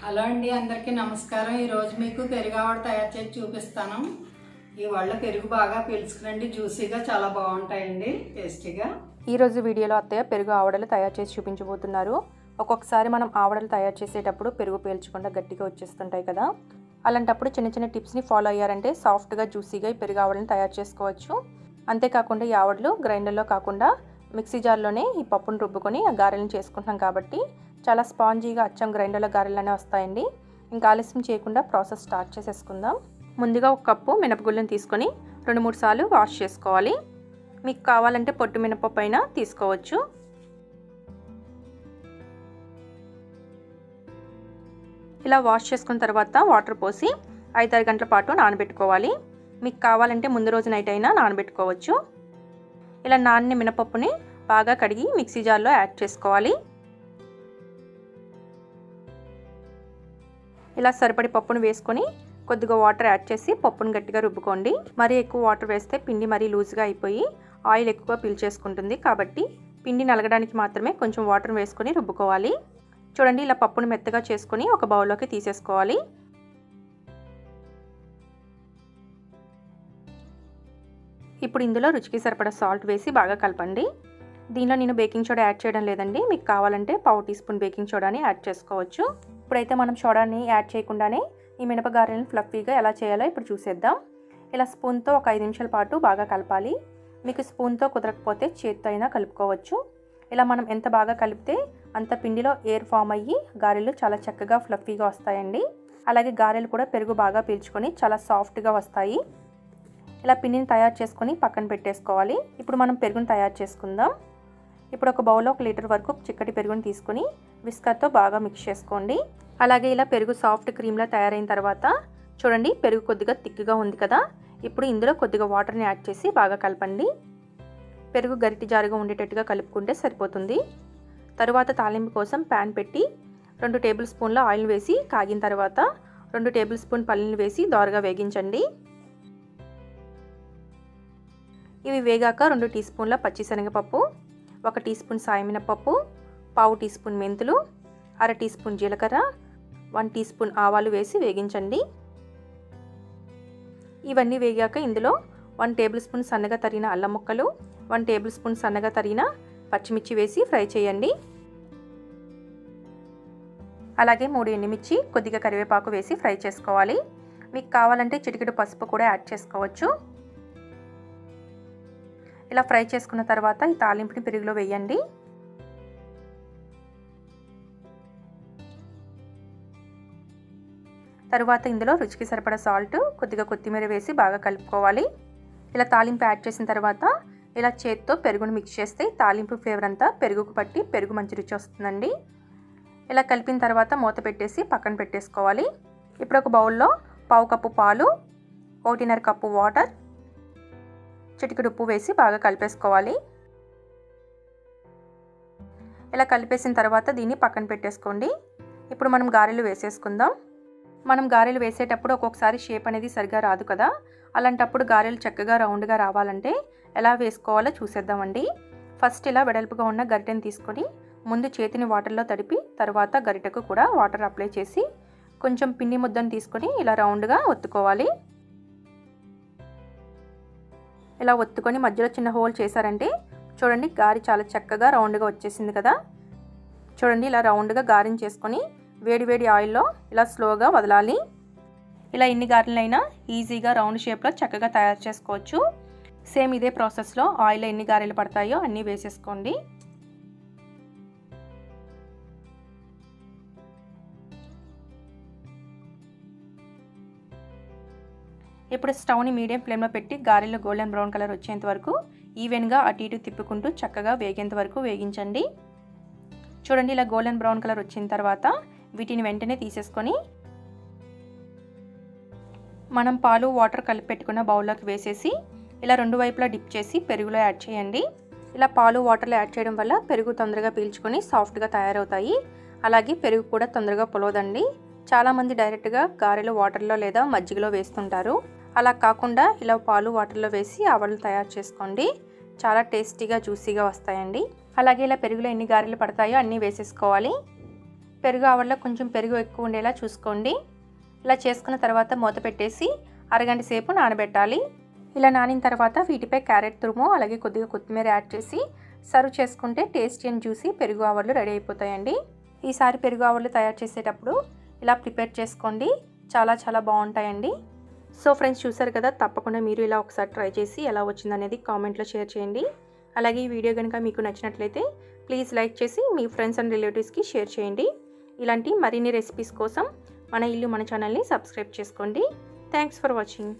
Hello అండి, అందరికీ నమస్కారం. ఈరోజు మీకు పెరుగు ఆవడ తయారు చేసి చూపిస్తాను. ఈ వాళ్ళ పెరుగు బాగా పీల్చుకునండి, జ్యూసీగా చాలా బాగుంటాయండి, టేస్టీగా. ఈరోజు వీడియోలో అత్తయ్య పెరుగు ఆవడలు తయారు చేసి చూపించబోతున్నారు. ఒక్కొక్కసారి మనం ఆవడలు తయారు చేసేటప్పుడు పెరుగు పీల్చకుండా గట్టిగా వచ్చేస్తుంటాయి కదా, అలాంటప్పుడు చిన్న చిన్న టిప్స్ని ఫాలో అయ్యారంటే సాఫ్ట్గా జ్యూసీగా ఈ పెరుగు ఆవడలను తయారు చేసుకోవచ్చు. అంతేకాకుండా ఈ ఆవడలు గ్రైండర్లో కాకుండా మిక్సీ జార్లోనే ఈ పప్పును రుబ్బుకొని ఆ గారెలను చేసుకుంటున్నాం కాబట్టి చాలా స్పాంజీగా అచ్చం గ్రైండర్లో గారెలనే వస్తాయండి. ఇంకా ఆలస్యం చేయకుండా ప్రాసెస్ స్టార్ట్ చేసేసుకుందాం. ముందుగా ఒక కప్పు మినపగుళ్ళని తీసుకొని 2-3 సార్లు వాష్ చేసుకోవాలి. మీకు కావాలంటే పొట్టు మినపప్పు అయినా తీసుకోవచ్చు. ఇలా వాష్ చేసుకున్న తర్వాత వాటర్ పోసి 5-6 గంటల పాటు నానబెట్టుకోవాలి. మీకు కావాలంటే ముందు రోజు నైట్ అయినా నానబెట్టుకోవచ్చు. ఇలా నానిన మినపప్పుని బాగా కడిగి మిక్సీ జార్లో యాడ్ చేసుకోవాలి. ఇలా సరిపడి పప్పును వేసుకొని కొద్దిగా వాటర్ యాడ్ చేసి పప్పును గట్టిగా రుబ్బుకోండి. మరీ ఎక్కువ వాటర్ వేస్తే పిండి మరీ లూజ్గా అయిపోయి ఆయిల్ ఎక్కువ పీల్చేసుకుంటుంది. కాబట్టి పిండి నలగడానికి మాత్రమే కొంచెం వాటర్ వేసుకొని రుబ్బుకోవాలి. చూడండి, ఇలా పప్పును మెత్తగా చేసుకొని ఒక బౌల్లోకి తీసేసుకోవాలి. ఇప్పుడు ఇందులో రుచికి సరిపడా సాల్ట్ వేసి బాగా కలపండి. దీనిలో నేను బేకింగ్ సోడా యాడ్ చేయడం లేదండి, మీకు కావాలంటే 1/2 టీ స్పూన్ బేకింగ్ సోడాని యాడ్ చేసుకోవచ్చు. ఇప్పుడైతే మనం సోడాని యాడ్ చేయకుండానే ఈ మినపగారెలను ఫ్లఫీగా ఎలా చేయాలో ఇప్పుడు చూసేద్దాం. ఇలా స్పూన్తో ఒక 5 నిమిషాల పాటు బాగా కలపాలి. మీకు స్పూన్తో కుదరకపోతే చేతితో అయినా కలుపుకోవచ్చు. ఇలా మనం ఎంత బాగా కలిపితే అంత పిండిలో ఎయిర్ ఫామ్ అయ్యి గారెలు చాలా చక్కగా ఫ్లఫీగా వస్తాయండి. అలాగే గారెలు కూడా పెరుగు బాగా పీల్చుకొని చాలా సాఫ్ట్గా వస్తాయి. ఇలా పిండిని తయారు చేసుకొని పక్కన పెట్టేసుకోవాలి. ఇప్పుడు మనం పెరుగును తయారు చేసుకుందాం. ఇప్పుడు ఒక బౌల్లో 1 లీటర్ వరకు చిక్కటి పెరుగుని తీసుకొని విస్కర్తో బాగా మిక్స్ చేసుకోండి. అలాగే ఇలా పెరుగు సాఫ్ట్ క్రీమ్లా తయారైన తర్వాత చూడండి, పెరుగు కొద్దిగా థిక్గా ఉంది కదా, ఇప్పుడు ఇందులో కొద్దిగా వాటర్ని యాడ్ చేసి బాగా కలపండి. పెరుగు గరిటి జారుగా ఉండేటట్టుగా కలుపుకుంటే సరిపోతుంది. తరువాత తాలింపు కోసం ప్యాన్ పెట్టి 2 టేబుల్ స్పూన్ల ఆయిల్ వేసి కాగిన తర్వాత 2 టేబుల్ స్పూన్ పల్లీలు వేసి దోరగా వేగించండి. ఇవి వేగాక 2 టీ స్పూన్ల పచ్చిశనగపప్పు, 1 టీ స్పూన్ సాయమినపప్పు, 1/2 టీ స్పూన్ మెంతులు, 1/2 టీ స్పూన్ జీలకర్ర, 1 టీ స్పూన్ ఆవాలు వేసి వేగించండి. ఇవన్నీ వేగాక ఇందులో 1 టేబుల్ స్పూన్ సన్నగా తరిగిన అల్లం ముక్కలు, 1 టేబుల్ స్పూన్ సన్నగా తరిగిన పచ్చిమిర్చి వేసి ఫ్రై చేయండి. అలాగే 3 ఎండుమిర్చి, కొద్దిగా కరివేపాకు వేసి ఫ్రై చేసుకోవాలి. మీకు కావాలంటే చిటికెడు పసుపు కూడా యాడ్ చేసుకోవచ్చు. ఇలా ఫ్రై చేసుకున్న తర్వాత ఈ తాలింపుని పెరుగులో వేయండి. తరువాత ఇందులో రుచికి సరిపడా సాల్ట్, కొద్దిగా కొత్తిమీర వేసి బాగా కలుపుకోవాలి. ఇలా తాలింపు యాడ్ చేసిన తర్వాత ఇలా చేత్తో పెరుగును మిక్స్ చేస్తే తాలింపు ఫ్లేవర్ అంతా పెరుగుకు పట్టి పెరుగు మంచి రుచి వస్తుందండి. ఇలా కలిపిన తర్వాత మూత పెట్టేసి పక్కన పెట్టేసుకోవాలి. ఇప్పుడు ఒక బౌల్లో 1/2 కప్పు పాలు, 1.5 కప్పు వాటర్, చిటికెడు ఉప్పు వేసి బాగా కలిపేసుకోవాలి. ఇలా కలిపేసిన తర్వాత దీన్ని పక్కన పెట్టేసుకోండి. ఇప్పుడు మనం గారెలు వేసేసుకుందాం. మనం గారెలు వేసేటప్పుడు ఒక్కొక్కసారి షేప్ అనేది సరిగా రాదు కదా, అలాంటప్పుడు గారెలు చక్కగా రౌండ్గా రావాలంటే ఎలా వేసుకోవాలో చూసేద్దామండి. ఫస్ట్ ఇలా వెడల్పుగా ఉన్న గరిటెని తీసుకొని ముందు చేతిని వాటర్లో తడిపి తర్వాత గరిటెకు కూడా వాటర్ అప్లై చేసి కొంచెం పిండి ముద్దను తీసుకొని ఇలా రౌండ్గా ఒత్తుకోవాలి. ఇలా ఒత్తుకొని మధ్యలో చిన్న హోల్ చేశారంటే చూడండి, గారి చాలా చక్కగా రౌండ్గా వచ్చేసింది కదా. చూడండి, ఇలా రౌండ్గా గారెని చేసుకొని వేడి ఆయిల్లో ఇలా స్లోగా వదలాలి. ఇలా ఎన్ని గారెలైనా ఈజీగా రౌండ్ షేప్లో చక్కగా తయారు చేసుకోవచ్చు. సేమ్ ఇదే ప్రాసెస్లో ఆయిల్లో ఎన్ని గారెలు పడతాయో అన్నీ వేసేసుకోండి. ఇప్పుడు స్టవ్ని మీడియం ఫ్లేమ్లో పెట్టి గారెలు గోల్డెన్ బ్రౌన్ కలర్ వచ్చేంత వరకు ఈవెన్గా అటు ఇటు తిప్పుకుంటూ చక్కగా వేగేంత వరకు వేగించండి. చూడండి, ఇలా గోల్డెన్ బ్రౌన్ కలర్ వచ్చిన తర్వాత వీటిని వెంటనే తీసేసుకొని మనం పాలు వాటర్ కలిపి పెట్టుకున్న బౌల్లోకి వేసేసి ఇలా 2 వైపులా డిప్ చేసి పెరుగులో యాడ్ చేయండి. ఇలా పాలు వాటర్లో యాడ్ చేయడం వల్ల పెరుగు తొందరగా పీల్చుకొని సాఫ్ట్గా తయారవుతాయి. అలాగే పెరుగు కూడా తొందరగా పొలవదండి. చాలామంది డైరెక్ట్గా గారెలు వాటర్లో లేదా మజ్జిగలో వేస్తుంటారు. అలా కాకుండా ఇలా పాలు వాటర్లో వేసి ఆవడలు తయారు చేసుకోండి. చాలా టేస్టీగా జ్యూసీగా వస్తాయండి. అలాగే ఇలా పెరుగులో ఎన్ని గారెలు పడతాయో అన్నీ వేసేసుకోవాలి. పెరుగు ఆవడలో కొంచెం పెరుగు ఎక్కువ ఉండేలా చూసుకోండి. ఇలా చేసుకున్న తర్వాత మూత పెట్టేసి అరగంట సేపు నానబెట్టాలి. ఇలా నానిన తర్వాత వీటిపై క్యారెట్ తురుము అలాగే కొద్దిగా కొత్తిమీర యాడ్ చేసి సర్వ్ చేసుకుంటే టేస్టీ అండ్ జ్యూసీ పెరుగు ఆవడలు రెడీ అయిపోతాయండి. ఈసారి పెరుగు ఆవడలు తయారు చేసేటప్పుడు ఇలా ప్రిపేర్ చేసుకోండి, చాలా చాలా బాగుంటాయండి. సో ఫ్రెండ్స్, చూసారు కదా, తప్పకుండా మీరు ఇలా ఒకసారి ట్రై చేసి ఎలా వచ్చిందనేది కామెంట్లో షేర్ చేయండి. అలాగే ఈ వీడియో కనుక మీకు నచ్చినట్లయితే ప్లీజ్ లైక్ చేసి మీ ఫ్రెండ్స్ అండ్ రిలేటివ్స్కి షేర్ చేయండి. ఇలాంటి మరిన్ని రెసిపీస్ కోసం మన ఇల్లు మన ఛానల్ని సబ్స్క్రైబ్ చేసుకోండి. Thanks for watching.